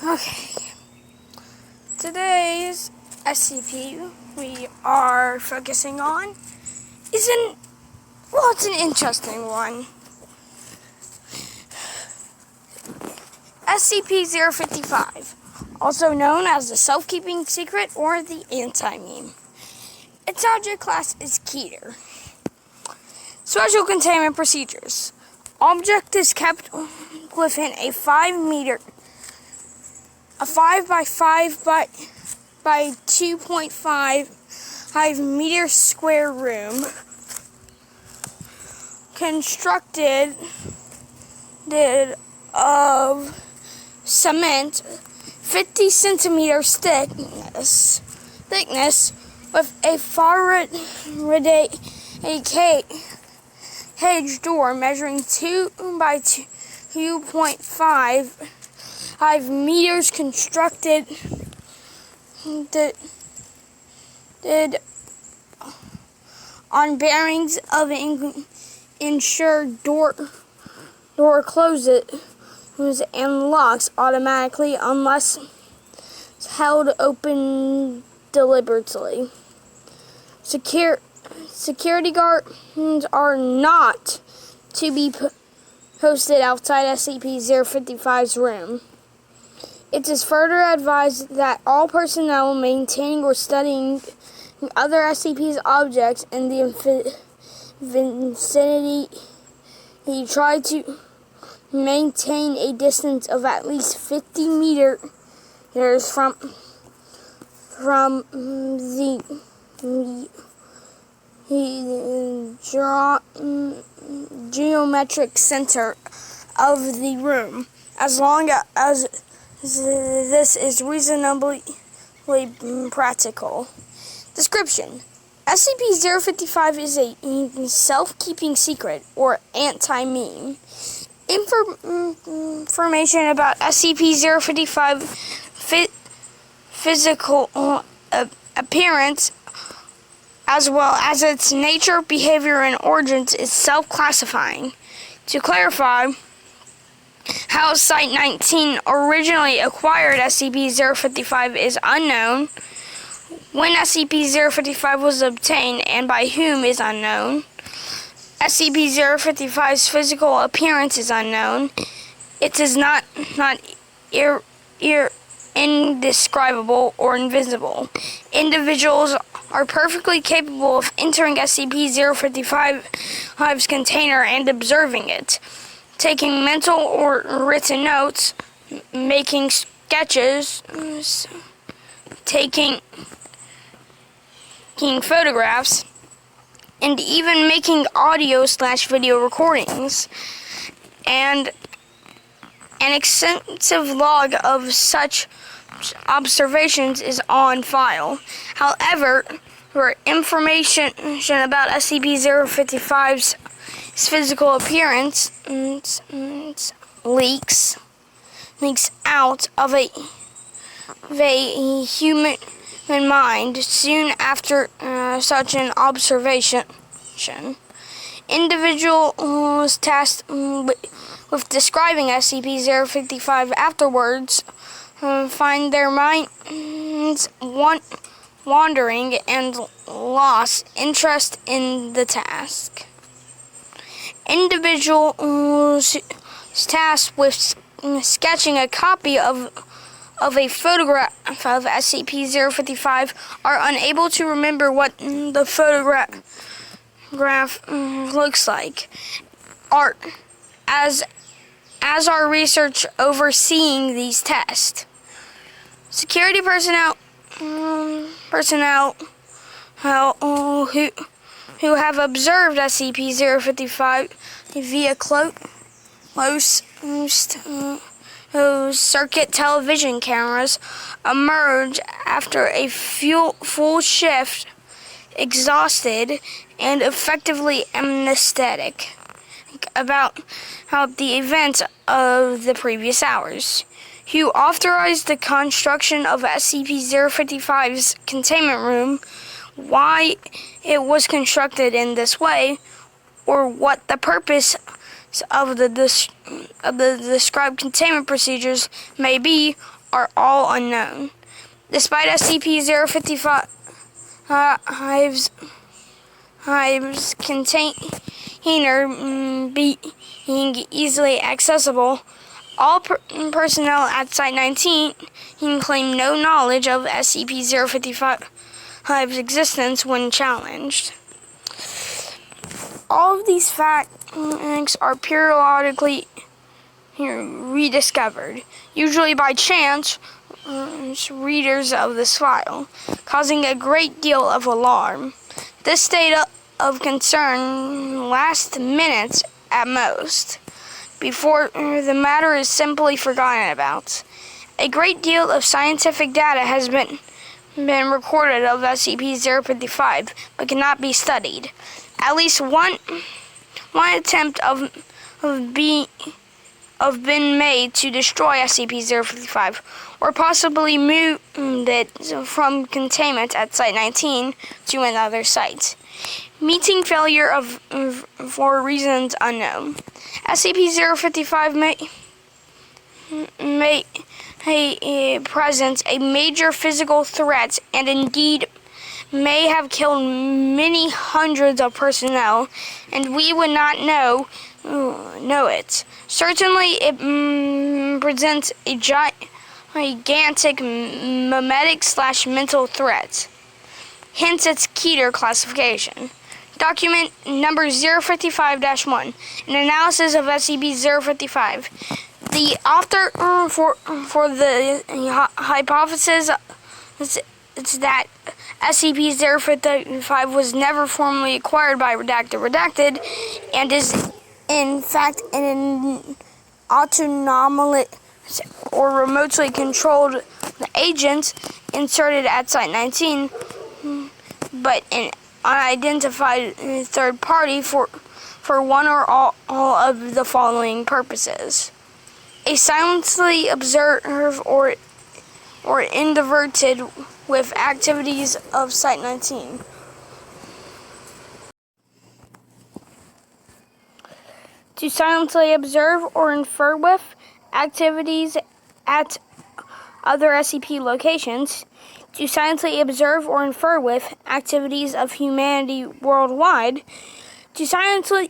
Okay, today's SCP we are focusing on it's an interesting one. SCP-055, also known as the Self-Keeping Secret or the Anti-Meme. Its object class is Keter. Special containment procedures. Object is kept within a 5 by 5 by 2.5 meter square room constructed of cement 50 centimeters thickness with a Faraday cage door measuring 2 by 2.5 meters constructed on bearings of ensure door closes and locks automatically unless held open deliberately. Security guards are not to be posted outside SCP-055's room. It is further advised that all personnel maintaining or studying other SCP's objects in the vicinity try to maintain a distance of at least 50 meters from the geometric center of the room, as long as this is reasonably practical. Description: SCP-055 is a self-keeping secret or anti-meme. Information about SCP-055 physical appearance, as well as its nature, behavior, and origins, is self-classifying. To clarify, how Site-19 originally acquired SCP-055 is unknown. When SCP-055 was obtained and by whom is unknown. SCP-055's physical appearance is unknown. It is not indescribable or invisible. Individuals are perfectly capable of entering SCP-055's container and observing it, taking mental or written notes, making sketches, taking photographs, and even making audio/video recordings. And an extensive log of such observations is on file. However, information about SCP-055's physical appearance leaks out of a human mind soon after such an observation. Individuals tasked with describing SCP-055 afterwards find their minds wandering and lost interest in the task. Individuals tasked with sketching a copy of a photograph of SCP-055 are unable to remember what the photograph looks like. As our research overseeing these tests. Security personnel who have observed SCP-055 via closed circuit television cameras emerge after a full shift, exhausted and effectively amnestic about the events of the previous hours. Who authorized the construction of SCP-055's containment room, why it was constructed in this way, or what the purpose of the described containment procedures may be, are all unknown. Despite SCP-055 hives container being easily accessible, all personnel at Site-19 can claim no knowledge of SCP-055's existence when challenged. All of these facts are periodically rediscovered, usually by chance readers of this file, causing a great deal of alarm. This state of concern lasts minutes at most, before the matter is simply forgotten about. A great deal of scientific data has been recorded of SCP-055, but cannot be studied. At least one attempt been made to destroy SCP-055, or possibly move it from containment at Site-19 to another site, meeting failure for reasons unknown. SCP-055 may present a major physical threat, and indeed may have killed many hundreds of personnel, and we would not know it. Certainly, it presents a gigantic memetic/mental threat. Hence its Keter classification. Document number 055-1, an analysis of SCP-055. The author for the hypothesis is that SCP-055 was never formally acquired by Redacted, and is in fact an autonomous or remotely controlled agent inserted at Site-19, but an unidentified third party for one or all of the following purposes: a silently observe or inadverted with activities of Site-19. To silently observe or infer with activities at other SCP locations. To silently observe or infer with activities of humanity worldwide. To silently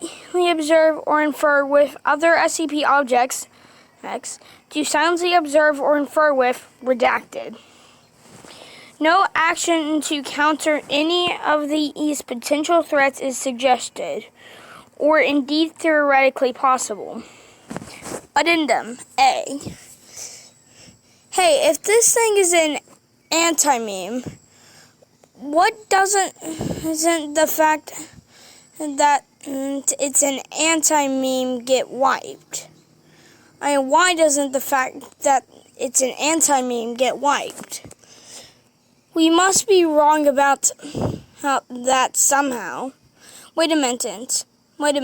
observe or infer with other SCP objects. To silently observe or infer with Redacted. No action to counter any of these potential threats is suggested, or indeed theoretically possible. Addendum A. Hey, if this thing is an anti-meme, what isn't the fact that it's an anti-meme get wiped? I mean, why doesn't the fact that it's an anti-meme get wiped? We must be wrong about that somehow. Wait a minute. What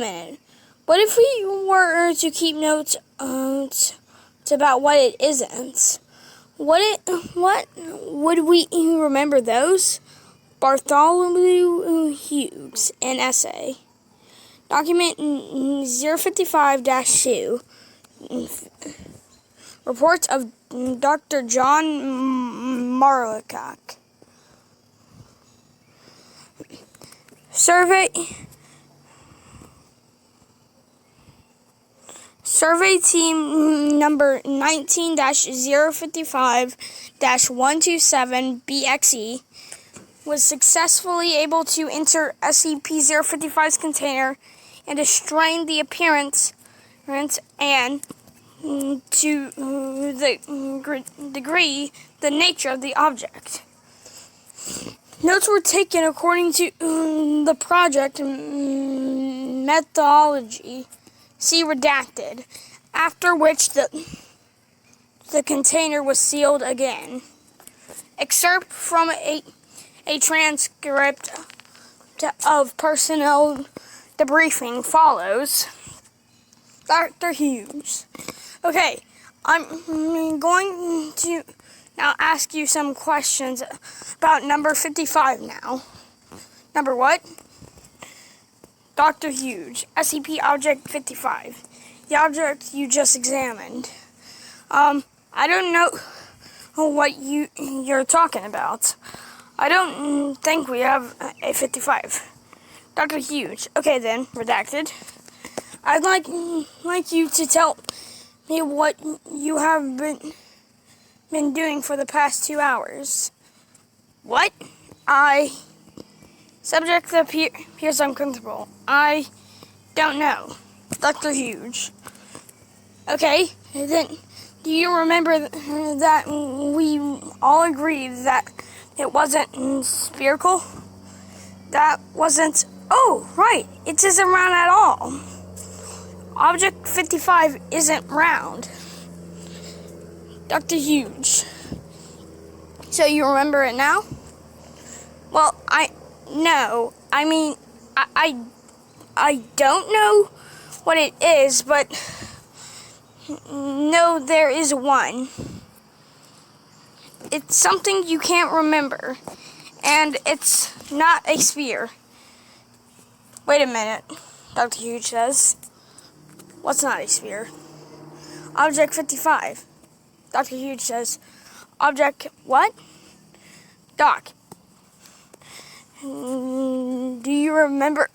if we were to keep notes about what it isn't? What would we remember those? Bartholomew Hughes, an essay. Document 055-2. Reports of Dr. John Marlicock. Survey team number 19-055-127 was successfully able to enter SCP-055's container and destroy the appearance and, to the degree, the nature of the object. Notes were taken according to the project methodology. See Redacted, after which the container was sealed again. Excerpt from a transcript of personnel debriefing follows. Dr. Hughes. Okay, I'm going to now ask you some questions about number 55 now. Number what? Dr. Hughes, SCP Object 55, the object you just examined. I don't what you're talking about. I don't think we have a 55. Dr. Huge. Okay then, redacted. I'd like you to tell me what you have been doing for the past 2 hours. What? Subject appears uncomfortable. I don't know. Dr. Huge. Okay, then do you remember that we all agreed that it wasn't spherical? That wasn't... Oh, right. It isn't round at all. Object 55 isn't round. Dr. Huge. So you remember it now? Well, I don't know what it is, but no, there is one. It's something you can't remember, and it's not a sphere. Wait a minute, Dr. Huge says. What's not a sphere? Object 55. Dr. Huge says, object what? Doc. Do you remember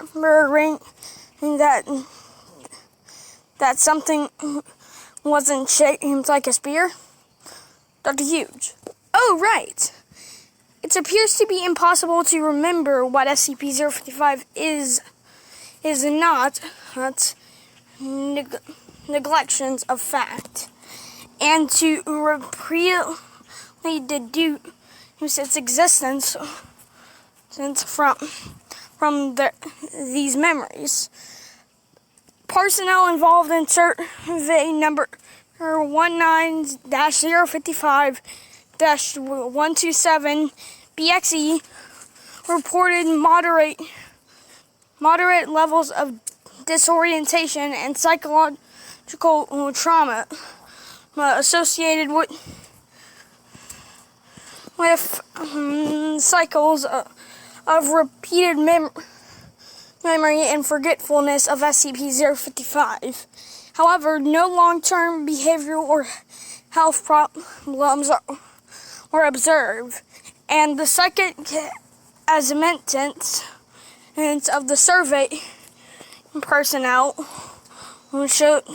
that something wasn't shaped like a spear? Dr. Huge. Oh, right. It appears to be impossible to remember what SCP-055 is not neglections of fact, and to repeatedly deduce its existence from these memories. Personnel involved in survey number 19-055-127 BXE reported moderate levels of disorientation and psychological trauma associated with cycles of repeated memory and forgetfulness of SCP-055. However, no long-term behavioral or health problems were observed, and the second assessment of the survey personnel showed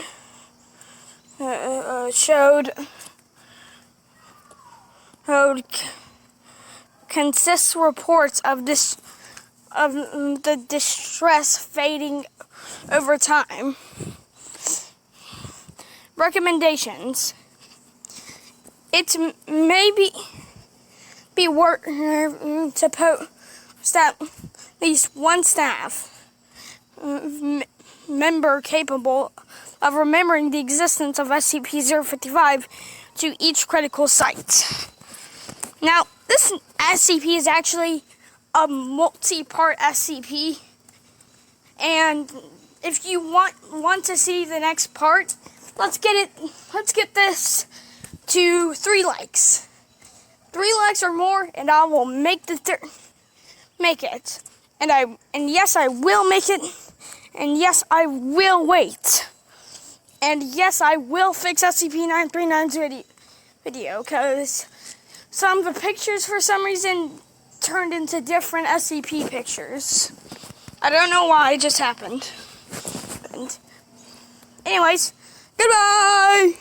consists reports of the distress fading over time. Recommendations. It may be worth to post at least one staff member capable of remembering the existence of SCP-055 to each critical site. Now, this SCP is actually a multi-part SCP, and if you want to see the next part, let's get this to 3 likes. 3 likes or more, and I will make it. And yes, I will make it. And yes, I will wait. And yes, I will fix SCP-939's video, because some of the pictures for some reason turned into different SCP pictures. I don't know why, it just happened. And anyways, goodbye!